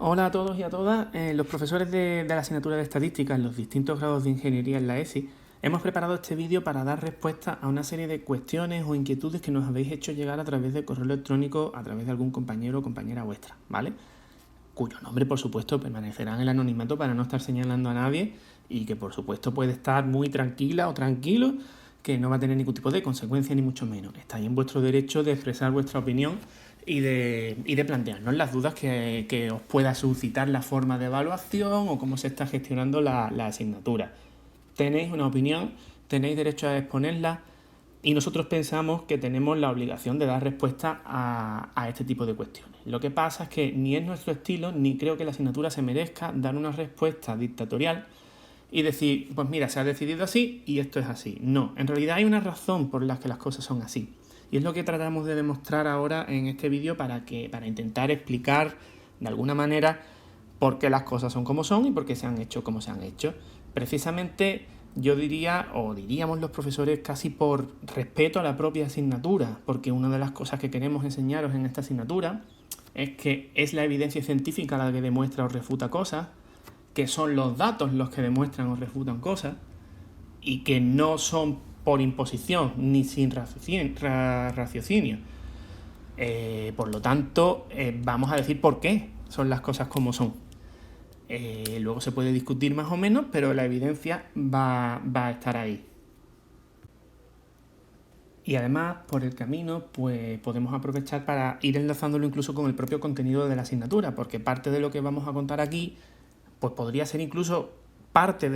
Hola a todos y a todas. Los profesores de la asignatura de estadística en los distintos grados de ingeniería en la ESI hemos preparado este vídeo para dar respuesta a una serie de cuestiones o inquietudes que nos habéis hecho llegar a través de correo electrónico, a través de algún compañero o compañera vuestra, ¿vale? Cuyo nombre, por supuesto, permanecerá en el anonimato para no estar señalando a nadie y que, por supuesto, puede estar muy tranquila o tranquilo, que no va a tener ningún tipo de consecuencia ni mucho menos. Estáis en vuestro derecho de expresar vuestra opinión y de plantearnos las dudas que os pueda suscitar la forma de evaluación o cómo se está gestionando la asignatura. Tenéis una opinión, tenéis derecho a exponerla y nosotros pensamos que tenemos la obligación de dar respuesta a este tipo de cuestiones. Lo que pasa es que ni es nuestro estilo, ni creo que la asignatura se merezca dar una respuesta dictatorial y decir, pues mira, se ha decidido así y esto es así. No, en realidad hay una razón por la que las cosas son así. Y es lo que tratamos de demostrar ahora en este vídeo para intentar explicar de alguna manera por qué las cosas son como son y por qué se han hecho como se han hecho. Precisamente yo diría, o diríamos los profesores, casi por respeto a la propia asignatura, porque una de las cosas que queremos enseñaros en esta asignatura es que es la evidencia científica la que demuestra o refuta cosas, que son los datos los que demuestran o refutan cosas, y que no son por imposición ni sin raciocinio. Por lo tanto, vamos a decir por qué son las cosas como son. Luego se puede discutir más o menos, pero la evidencia va a estar ahí. Y además, por el camino, pues podemos aprovechar para ir enlazándolo incluso con el propio contenido de la asignatura, porque parte de lo que vamos a contar aquí, pues podría ser incluso parte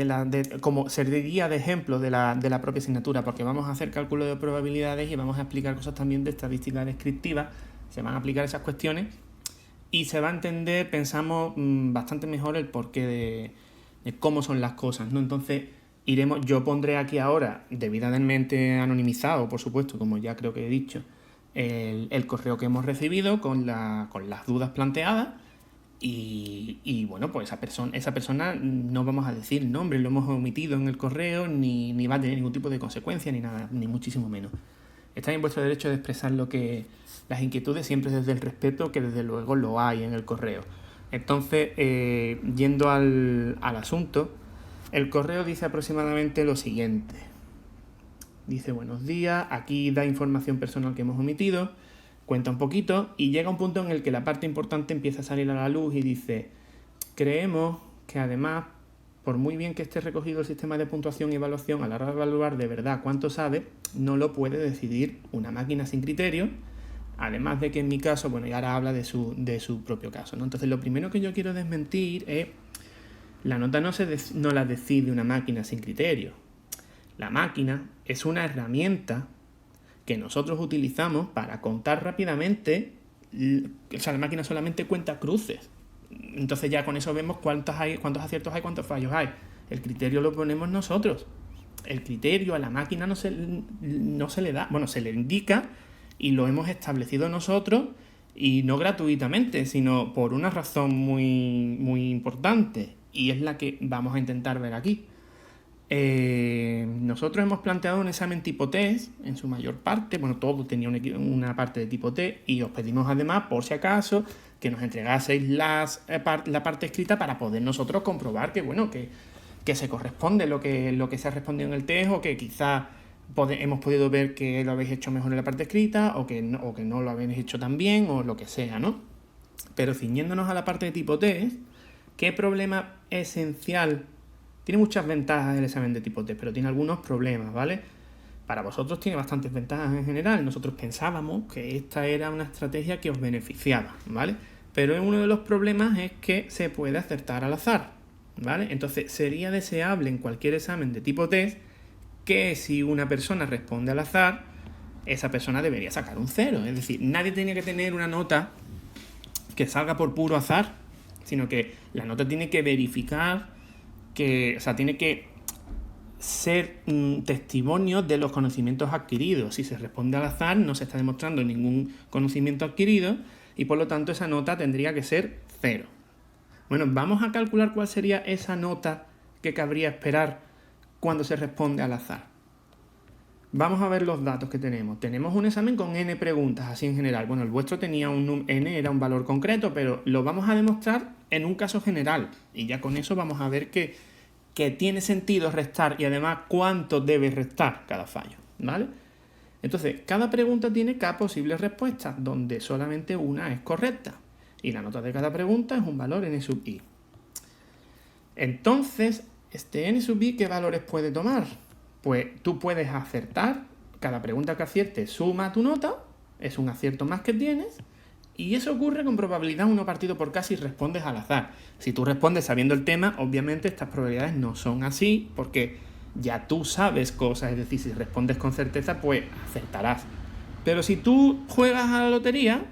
como serviría de ejemplo de la propia asignatura, porque vamos a hacer cálculo de probabilidades y vamos a explicar cosas también de estadística descriptiva, se van a aplicar esas cuestiones y se va a entender, pensamos, bastante mejor el porqué de cómo son las cosas, ¿no? Entonces, yo pondré aquí ahora, debidamente anonimizado, por supuesto, como ya creo que he dicho, el correo que hemos recibido con las dudas planteadas. Y bueno, pues esa persona no vamos a decir el nombre, lo hemos omitido en el correo, ni va a tener ningún tipo de consecuencia, ni nada, ni muchísimo menos. Estáis en vuestro derecho de expresar las inquietudes siempre desde el respeto, que desde luego lo hay en el correo. Entonces, yendo al asunto, el correo dice aproximadamente lo siguiente. Dice, buenos días, aquí da información personal que hemos omitido, cuenta un poquito y llega un punto en el que la parte importante empieza a salir a la luz y dice, creemos que además, por muy bien que esté recogido el sistema de puntuación y evaluación, a la hora de evaluar de verdad cuánto sabe, no lo puede decidir una máquina sin criterio, además de que en mi caso, bueno, y ahora habla de su propio caso, ¿no? Entonces lo primero que yo quiero desmentir es, la nota no la decide una máquina sin criterio. La máquina es una herramienta que nosotros utilizamos para contar rápidamente. O sea, la máquina solamente cuenta cruces. Entonces ya con eso vemos cuántos aciertos hay, cuántos fallos hay. El criterio lo ponemos nosotros. El criterio a la máquina no se le da, bueno, se le indica y lo hemos establecido nosotros y no gratuitamente, sino por una razón muy, muy importante y es la que vamos a intentar ver aquí. Nosotros hemos planteado un examen tipo test en su mayor parte, bueno, todo tenía una parte de tipo test y os pedimos además, por si acaso, que nos entregaseis la parte escrita para poder nosotros comprobar que, bueno, que se corresponde lo que se ha respondido en el test o que quizás hemos podido ver que lo habéis hecho mejor en la parte escrita o que no lo habéis hecho tan bien o lo que sea, ¿no? Pero ciñéndonos a la parte de tipo test, ¿qué problema esencial? Tiene muchas ventajas el examen de tipo test, pero tiene algunos problemas, ¿vale? Para vosotros tiene bastantes ventajas en general. Nosotros pensábamos que esta era una estrategia que os beneficiaba, ¿vale? Pero uno de los problemas es que se puede acertar al azar, ¿vale? Entonces sería deseable en cualquier examen de tipo test que si una persona responde al azar, esa persona debería sacar un 0. Es decir, nadie tenía que tener una nota que salga por puro azar, sino que la nota tiene que verificar tiene que ser testimonio de los conocimientos adquiridos. Si se responde al azar, no se está demostrando ningún conocimiento adquirido y por lo tanto esa nota tendría que ser 0. Bueno, vamos a calcular cuál sería esa nota que cabría esperar cuando se responde al azar. Vamos a ver los datos que tenemos. Tenemos un examen con n preguntas, así en general. Bueno, el vuestro tenía n era un valor concreto, pero lo vamos a demostrar en un caso general. Y ya con eso vamos a ver que tiene sentido restar y además cuánto debe restar cada fallo, ¿vale? Entonces, cada pregunta tiene k posibles respuestas, donde solamente una es correcta. Y la nota de cada pregunta es un valor n sub i. Entonces, este n sub i, ¿qué valores puede tomar? Pues tú puedes acertar, cada pregunta que aciertes suma tu nota, es un acierto más que tienes, y eso ocurre con probabilidad 1 partido por k si respondes al azar. Si tú respondes sabiendo el tema, obviamente estas probabilidades no son así, porque ya tú sabes cosas, es decir, si respondes con certeza, pues acertarás. Pero si tú juegas a la lotería,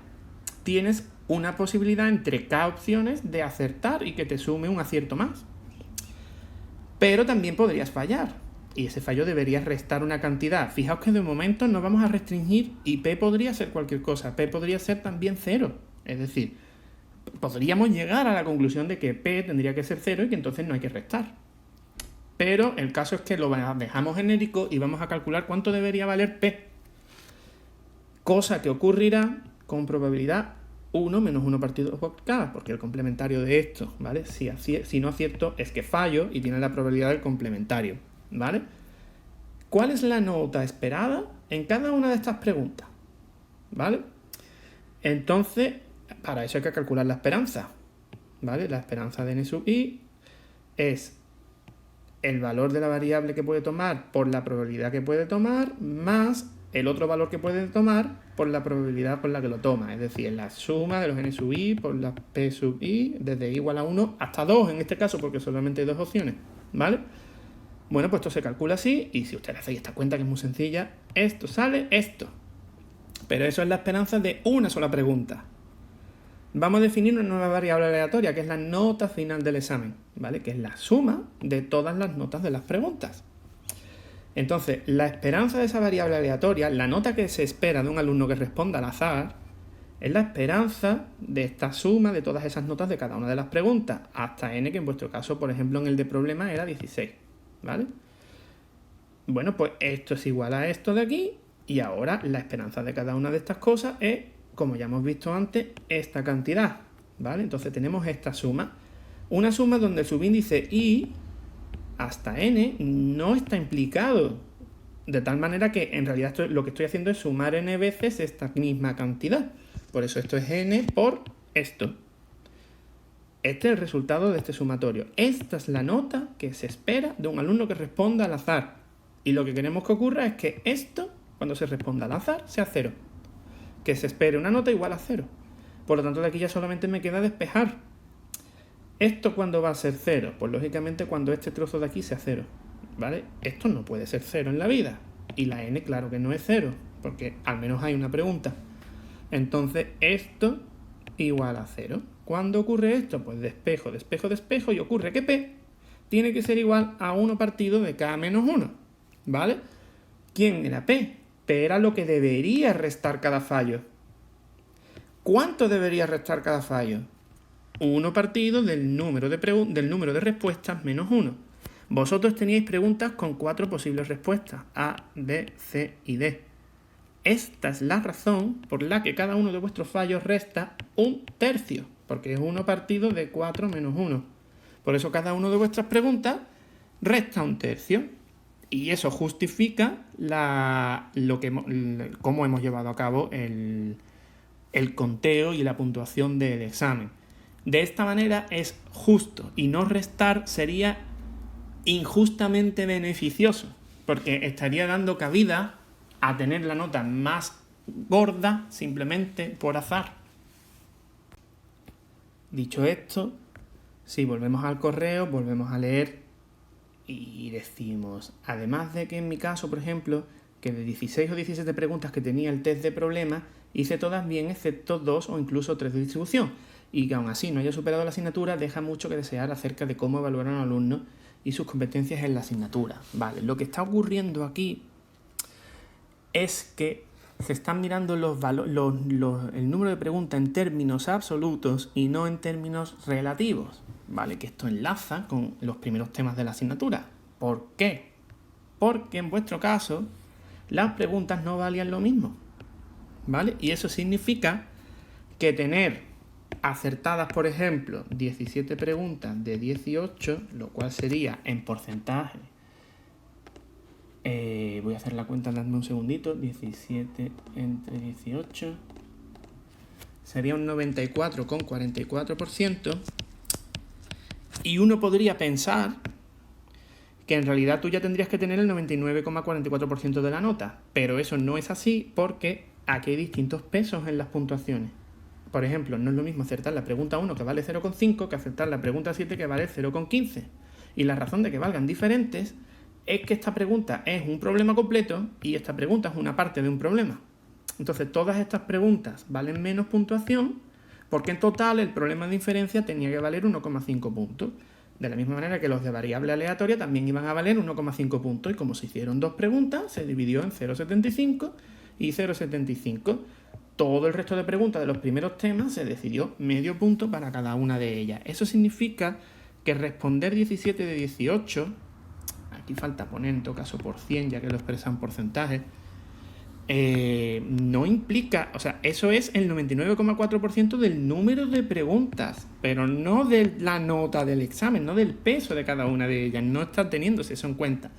tienes una posibilidad entre k opciones de acertar y que te sume un acierto más. Pero también podrías fallar. Y ese fallo debería restar una cantidad. Fijaos que de momento nos vamos a restringir y P podría ser cualquier cosa. P podría ser también 0. Es decir, podríamos llegar a la conclusión de que P tendría que ser 0 y que entonces no hay que restar. Pero el caso es que lo dejamos genérico y vamos a calcular cuánto debería valer P. Cosa que ocurrirá con probabilidad 1 menos 1 partido por k, porque el complementario de esto, ¿vale? Si no acierto es que fallo y tiene la probabilidad del complementario, ¿vale? ¿Cuál es la nota esperada en cada una de estas preguntas? ¿Vale? Entonces, para eso hay que calcular la esperanza, ¿vale? La esperanza de n sub i es el valor de la variable que puede tomar por la probabilidad que puede tomar más el otro valor que puede tomar por la probabilidad por la que lo toma. Es decir, la suma de los n sub i por la p sub i desde i igual a 1 hasta 2 en este caso, porque solamente hay dos opciones, ¿vale? Bueno, pues esto se calcula así y si ustedes hacéis esta cuenta que es muy sencilla, esto sale esto. Pero eso es la esperanza de una sola pregunta. Vamos a definir una nueva variable aleatoria, que es la nota final del examen, ¿vale? Que es la suma de todas las notas de las preguntas. Entonces, la esperanza de esa variable aleatoria, la nota que se espera de un alumno que responda al azar, es la esperanza de esta suma de todas esas notas de cada una de las preguntas, hasta n, que en vuestro caso, por ejemplo, en el de problema era 16, ¿vale? Bueno, pues esto es igual a esto de aquí, y ahora la esperanza de cada una de estas cosas es, como ya hemos visto antes, esta cantidad, ¿vale? Entonces tenemos esta suma. Una suma donde el subíndice i hasta n no está implicado, de tal manera que en realidad lo que estoy haciendo es sumar n veces esta misma cantidad. Por eso esto es n por esto. Este es el resultado de este sumatorio. Esta es la nota que se espera de un alumno que responda al azar. Y lo que queremos que ocurra es que esto, cuando se responda al azar, sea 0. Que se espere una nota igual a 0. Por lo tanto, de aquí ya solamente me queda despejar. ¿Esto cuándo va a ser 0? Pues lógicamente cuando este trozo de aquí sea 0, ¿vale? Esto no puede ser 0 en la vida. Y la n, claro que no es 0, porque al menos hay una pregunta. Entonces, esto igual a 0. ¿Cuándo ocurre esto? Pues despejo, despejo, despejo, y ocurre que P tiene que ser igual a 1 partido de k menos 1, ¿vale? ¿Quién era P? P era lo que debería restar cada fallo. ¿Cuánto debería restar cada fallo? 1 partido del número de respuestas menos 1. Vosotros teníais preguntas con 4 posibles respuestas, A, B, C y D. Esta es la razón por la que cada uno de vuestros fallos resta 1/3, porque es 1 partido de 4 menos 1. Por eso cada una de vuestras preguntas resta 1/3. Y eso justifica cómo hemos llevado a cabo el conteo y la puntuación del examen. De esta manera es justo, y no restar sería injustamente beneficioso, porque estaría dando cabida a tener la nota más gorda simplemente por azar. Dicho esto, si volvemos al correo, volvemos a leer y decimos, además de que en mi caso, por ejemplo, que de 16 o 17 preguntas que tenía el test de problemas, hice todas bien excepto 2 o incluso 3 de distribución, y que aún así no haya superado la asignatura deja mucho que desear acerca de cómo evaluar a un alumno y sus competencias en la asignatura. Vale, lo que está ocurriendo aquí es que se están mirando el número de preguntas en términos absolutos y no en términos relativos, ¿vale? Que esto enlaza con los primeros temas de la asignatura. ¿Por qué? Porque en vuestro caso las preguntas no valían lo mismo, ¿vale? Y eso significa que tener acertadas, por ejemplo, 17 preguntas de 18, lo cual sería en porcentaje, voy a hacer la cuenta, dadme un segundito, 17 entre 18, sería un 94,44%, y uno podría pensar que en realidad tú ya tendrías que tener el 99,44% de la nota, pero eso no es así porque aquí hay distintos pesos en las puntuaciones. Por ejemplo, no es lo mismo acertar la pregunta 1 que vale 0,5 que acertar la pregunta 7 que vale 0,15. Y la razón de que valgan diferentes es que esta pregunta es un problema completo y esta pregunta es una parte de un problema. Entonces, todas estas preguntas valen menos puntuación porque en total el problema de inferencia tenía que valer 1,5 puntos. De la misma manera que los de variable aleatoria también iban a valer 1,5 puntos y como se hicieron dos preguntas, se dividió en 0,75 y 0,75. Todo el resto de preguntas de los primeros temas se decidió medio punto para cada una de ellas. Eso significa que responder 17 de 18, aquí falta poner en todo caso por 100 ya que lo expresan porcentajes, no implica, o sea, eso es el 99,4% del número de preguntas, pero no de la nota del examen, no del peso de cada una de ellas, no está teniéndose eso en cuenta.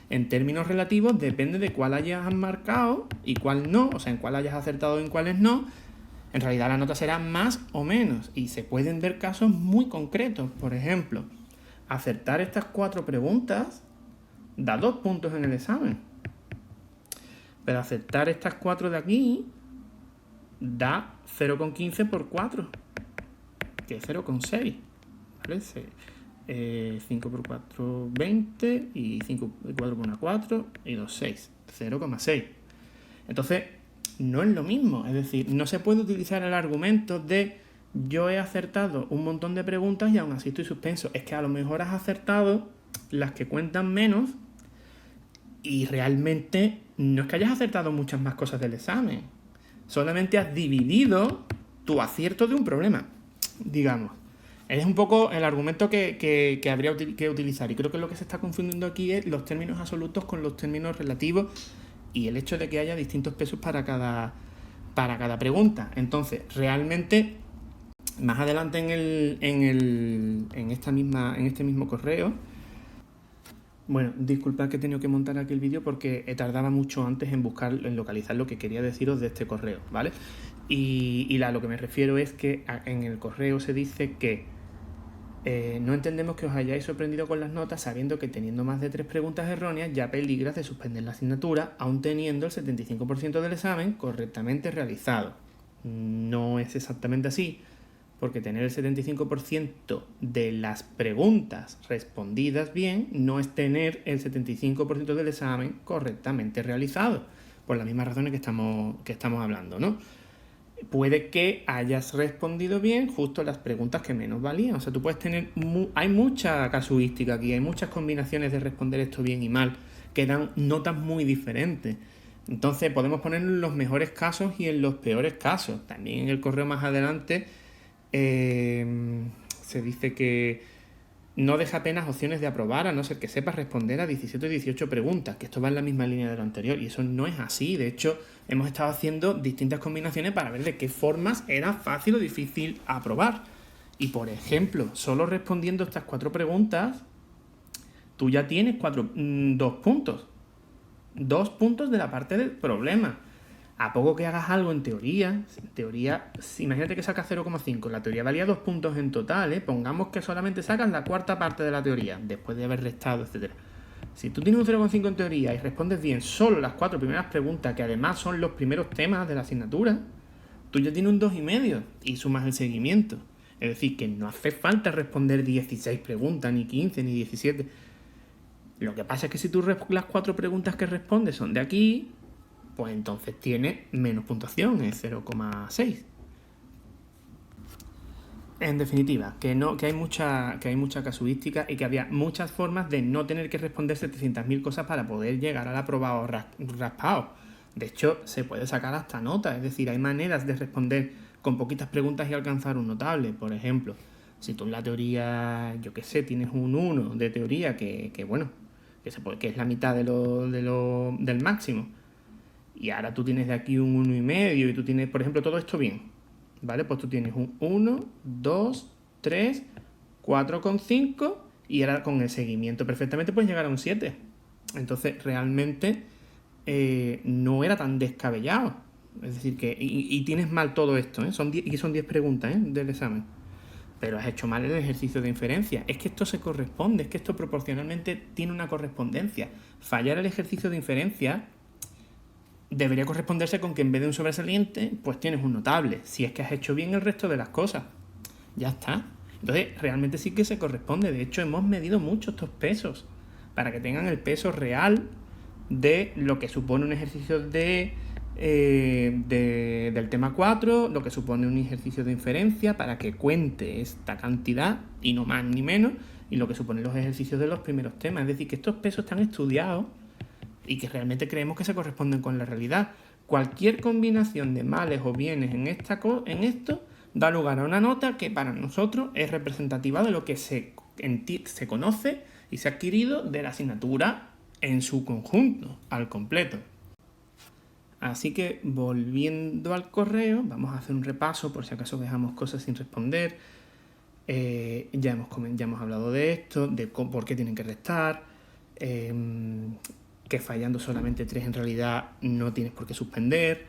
En términos relativos depende de cuál hayas marcado y cuál no, o sea, en cuál hayas acertado y en cuáles no. En realidad la nota será más o menos y se pueden ver casos muy concretos. Por ejemplo, acertar estas 4 preguntas da 2 puntos en el examen. Pero acertar estas 4 de aquí da 0,15 por 4, que es 0,6. ¿Vale? 5 por 4, 20, y 5 por 4 por 1, 4, y 2, 6. 0,6. Entonces, no es lo mismo. Es decir, no se puede utilizar el argumento de yo he acertado un montón de preguntas y aún así estoy suspenso. Es que a lo mejor has acertado las que cuentan menos y realmente no es que hayas acertado muchas más cosas del examen. Solamente has dividido tu acierto de un problema, digamos. Es un poco el argumento que habría que utilizar. Y creo que lo que se está confundiendo aquí es los términos absolutos con los términos relativos y el hecho de que haya distintos pesos para cada pregunta. Entonces, realmente, más adelante en este mismo correo, bueno, disculpad que he tenido que montar aquí el vídeo porque tardaba mucho antes en localizar lo que quería deciros de este correo, ¿vale? Y lo que me refiero es que en el correo se dice que no entendemos que os hayáis sorprendido con las notas sabiendo que teniendo más de 3 preguntas erróneas ya peligras de suspender la asignatura, aún teniendo el 75% del examen correctamente realizado. No es exactamente así, porque tener el 75% de las preguntas respondidas bien no es tener el 75% del examen correctamente realizado, por las mismas razones que estamos hablando, ¿no? Puede que hayas respondido bien justo las preguntas que menos valían. O sea, tú puedes tener... hay mucha casuística aquí, hay muchas combinaciones de responder esto bien y mal, que dan notas muy diferentes. Entonces podemos poner en los mejores casos y en los peores casos. También en el correo más adelante se dice que no deja apenas opciones de aprobar a no ser que sepas responder a 17 o 18 preguntas, que esto va en la misma línea de lo anterior, y eso no es así. De hecho, hemos estado haciendo distintas combinaciones para ver de qué formas era fácil o difícil aprobar. Y por ejemplo, solo respondiendo estas 4 preguntas, tú ya tienes 2 puntos. 2 puntos de la parte del problema. A poco que hagas algo en teoría, imagínate que sacas 0,5, la teoría valía 2 puntos en total, ¿eh? Pongamos que solamente sacas la cuarta parte de la teoría, después de haber restado, etc. Si tú tienes un 0,5 en teoría y respondes bien solo las 4 primeras preguntas, que además son los primeros temas de la asignatura, tú ya tienes un 2,5 y sumas el seguimiento. Es decir, que no hace falta responder 16 preguntas, ni 15, ni 17. Lo que pasa es que si tú las 4 preguntas que respondes son de aquí, pues entonces tiene menos puntuación, es 0,6. En definitiva, que hay mucha casuística y que había muchas formas de no tener que responder 700.000 cosas para poder llegar al aprobado raspado. De hecho, se puede sacar hasta nota, es decir, hay maneras de responder con poquitas preguntas y alcanzar un notable. Por ejemplo, si tú en la teoría, yo qué sé, tienes un 1 de teoría que es la mitad del máximo, y ahora tú tienes de aquí un 1,5 y tú tienes, por ejemplo, todo esto bien, ¿vale? Pues tú tienes un 1, 2, 3, 4,5 y ahora con el seguimiento perfectamente puedes llegar a un 7. Entonces, realmente no era tan descabellado. Es decir, que y tienes mal todo esto, ¿eh? Son 10 preguntas, ¿eh?, del examen. Pero has hecho mal el ejercicio de inferencia. Es que esto se corresponde, es que esto proporcionalmente tiene una correspondencia. Fallar el ejercicio de inferencia debería corresponderse con que en vez de un sobresaliente, pues tienes un notable, si es que has hecho bien el resto de las cosas. Ya está. Entonces, realmente sí que se corresponde. De hecho, hemos medido mucho estos pesos para que tengan el peso real de lo que supone un ejercicio del tema 4, lo que supone un ejercicio de inferencia, para que cuente esta cantidad, y no más ni menos, y lo que suponen los ejercicios de los primeros temas. Es decir, que estos pesos están estudiados y que realmente creemos que se corresponden con la realidad. Cualquier combinación de males o bienes en esto da lugar a una nota que para nosotros es representativa de lo que se conoce y se ha adquirido de la asignatura en su conjunto, al completo. Así que, volviendo al correo, vamos a hacer un repaso por si acaso dejamos cosas sin responder. Ya hemos hablado de esto, de por qué tienen que restar, que fallando solamente 3 en realidad no tienes por qué suspender.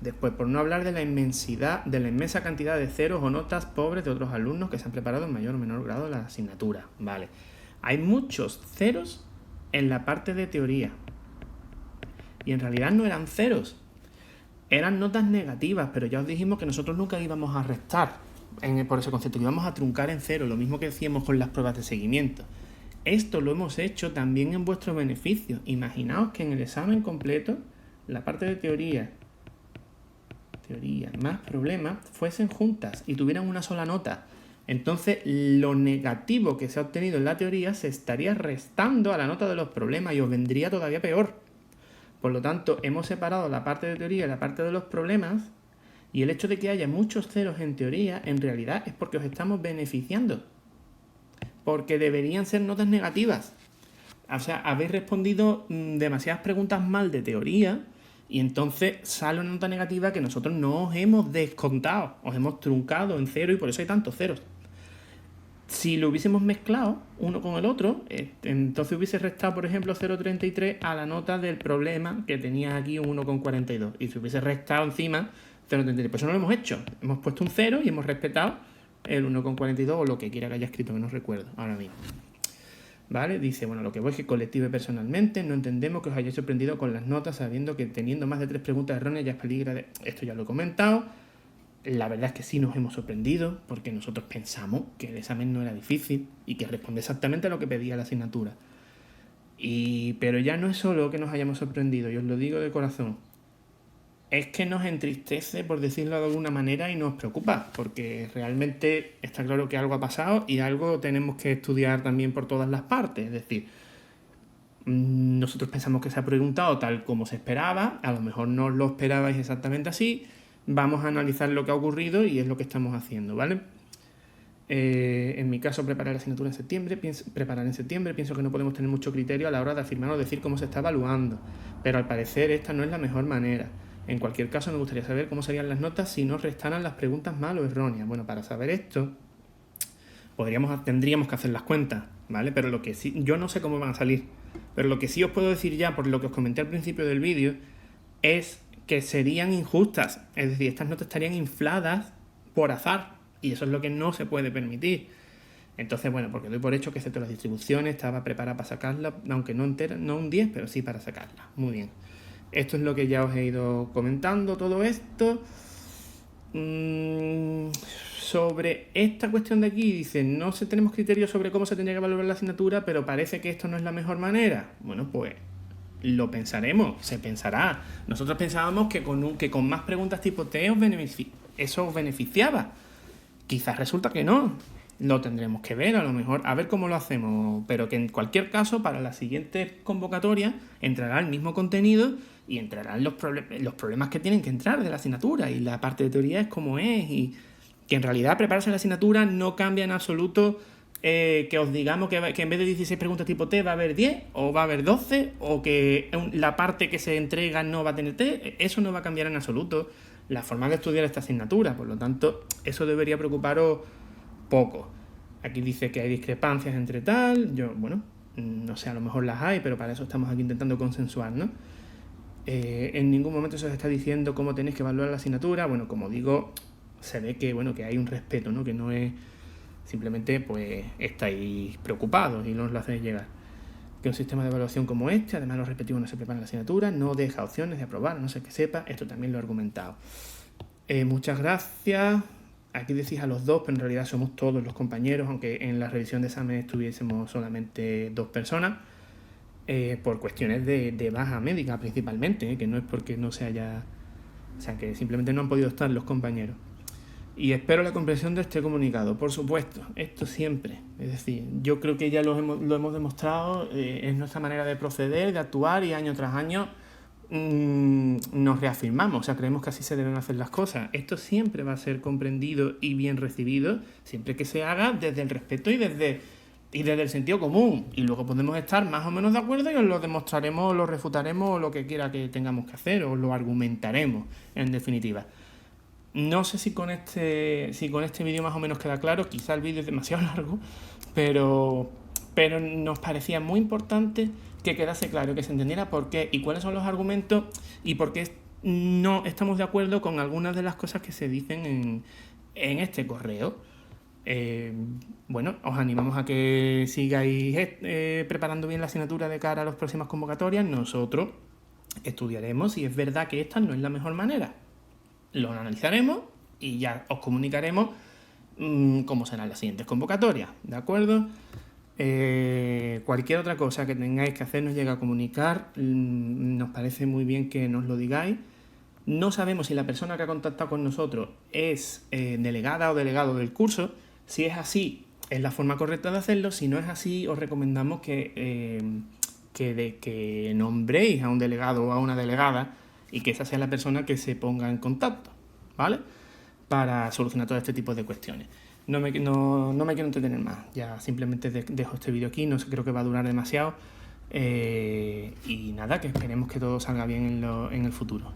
Después, por no hablar de la inmensa cantidad de ceros o notas pobres de otros alumnos que se han preparado en mayor o menor grado la asignatura. Vale. Hay muchos ceros en la parte de teoría. Y en realidad no eran ceros. Eran notas negativas, pero ya os dijimos que nosotros nunca íbamos a restar por ese concepto, que íbamos a truncar en cero, lo mismo que decíamos con las pruebas de seguimiento. Esto lo hemos hecho también en vuestro beneficio. Imaginaos que en el examen completo, la parte de teoría más problemas, fuesen juntas y tuvieran una sola nota. Entonces, lo negativo que se ha obtenido en la teoría se estaría restando a la nota de los problemas y os vendría todavía peor. Por lo tanto, hemos separado la parte de teoría y la parte de los problemas, y el hecho de que haya muchos ceros en teoría, en realidad es porque os estamos beneficiando. Porque deberían ser notas negativas. O sea, habéis respondido demasiadas preguntas mal de teoría y entonces sale una nota negativa que nosotros no os hemos descontado, os hemos truncado en cero y por eso hay tantos ceros. Si lo hubiésemos mezclado uno con el otro, entonces hubiese restado, por ejemplo, 0,33 a la nota del problema que tenía aquí un 1,42. Y si hubiese restado encima 0,33. Pues eso no lo hemos hecho. Hemos puesto un 0 y hemos respetado el 1,42 o lo que quiera que haya escrito, que no recuerdo ahora mismo. ¿Vale? Dice, bueno, lo que voy es que colectivo y personalmente no entendemos que os hayáis sorprendido con las notas sabiendo que teniendo más de 3 preguntas erróneas ya es peligro de... Esto ya lo he comentado. La verdad es que sí nos hemos sorprendido porque nosotros pensamos que el examen no era difícil y que responde exactamente a lo que pedía la asignatura. Pero ya no es solo que nos hayamos sorprendido, y os lo digo de corazón. Es que nos entristece, por decirlo de alguna manera, y nos preocupa, porque realmente está claro que algo ha pasado y algo tenemos que estudiar también por todas las partes. Es decir, nosotros pensamos que se ha preguntado tal como se esperaba, a lo mejor no lo esperabais exactamente así, vamos a analizar lo que ha ocurrido y es lo que estamos haciendo, ¿vale? En mi caso, preparar en septiembre, pienso que no podemos tener mucho criterio a la hora de afirmar o decir cómo se está evaluando, pero al parecer esta no es la mejor manera. En cualquier caso, me gustaría saber cómo serían las notas si nos restaran las preguntas mal o erróneas. Bueno, para saber esto, tendríamos que hacer las cuentas, ¿vale? Pero lo que sí, yo no sé cómo van a salir, pero lo que sí os puedo decir ya, por lo que os comenté al principio del vídeo, es que serían injustas. Es decir, estas notas estarían infladas por azar, y eso es lo que no se puede permitir. Entonces, bueno, porque doy por hecho que excepto las distribuciones estaba preparada para sacarla, aunque no entera, no un 10, pero sí para sacarla. Muy bien. Esto es lo que ya os he ido comentando, todo esto. Sobre esta cuestión de aquí, dice, no tenemos criterios sobre cómo se tendría que valorar la asignatura, pero parece que esto no es la mejor manera. Bueno, pues lo pensaremos, se pensará. Nosotros pensábamos que con más preguntas tipo T eso os beneficiaba. Quizás resulta que no. Lo tendremos que ver, a lo mejor, a ver cómo lo hacemos. Pero que en cualquier caso, para la siguiente convocatoria, entrará el mismo contenido y entrarán los problemas que tienen que entrar de la asignatura. Y la parte de teoría es como es. Y que en realidad prepararse la asignatura no cambia en absoluto que os digamos que en vez de 16 preguntas tipo T va a haber 10 o va a haber 12 o que la parte que se entrega no va a tener T, eso no va a cambiar en absoluto la forma de estudiar esta asignatura, por lo tanto eso debería preocuparos poco. Aquí dice que hay discrepancias entre tal, yo, bueno, no sé, a lo mejor las hay, pero para eso estamos aquí intentando consensuar, ¿no? En ningún momento se os está diciendo cómo tenéis que evaluar la asignatura, bueno, como digo, se ve que, bueno, que hay un respeto, ¿no? Que no es simplemente, pues, estáis preocupados y no os lo hacéis llegar. Que un sistema de evaluación como este, además los repetitivos no se preparan en la asignatura, no deja opciones de aprobar, a no ser que sepa, esto también lo he argumentado. Muchas gracias. Aquí decís a los dos, pero en realidad somos todos los compañeros, aunque en la revisión de exámenes estuviésemos solamente 2 personas, por cuestiones de baja médica principalmente, que no es porque no se haya... O sea, que simplemente no han podido estar los compañeros. Y espero la comprensión de este comunicado, por supuesto, esto siempre. Es decir, yo creo que ya lo hemos demostrado, es nuestra manera de proceder, de actuar, y año tras año nos reafirmamos, o sea, creemos que así se deben hacer las cosas. Esto siempre va a ser comprendido y bien recibido, siempre que se haga desde el respeto y desde el sentido común. Y luego podemos estar más o menos de acuerdo y os lo demostraremos, lo refutaremos, o lo que quiera que tengamos que hacer, o lo argumentaremos, en definitiva. No sé si con este vídeo más o menos queda claro, quizá el vídeo es demasiado largo, pero nos parecía muy importante que quedase claro, que se entendiera por qué y cuáles son los argumentos y por qué no estamos de acuerdo con algunas de las cosas que se dicen en este correo. Bueno, os animamos a que sigáis preparando bien la asignatura de cara a las próximas convocatorias. Nosotros estudiaremos si es verdad que esta no es la mejor manera. Lo analizaremos y ya os comunicaremos cómo serán las siguientes convocatorias, ¿de acuerdo? Cualquier otra cosa que tengáis que hacer nos llega a comunicar, nos parece muy bien que nos lo digáis. No sabemos si la persona que ha contactado con nosotros es delegada o delegado del curso. Si es así, es la forma correcta de hacerlo. Si no es así, os recomendamos que nombréis a un delegado o a una delegada y que esa sea la persona que se ponga en contacto, ¿vale? Para solucionar todo este tipo de cuestiones. No me quiero entretener más, ya simplemente dejo este vídeo aquí, no creo que va a durar demasiado. Y nada, que esperemos que todo salga bien en el futuro.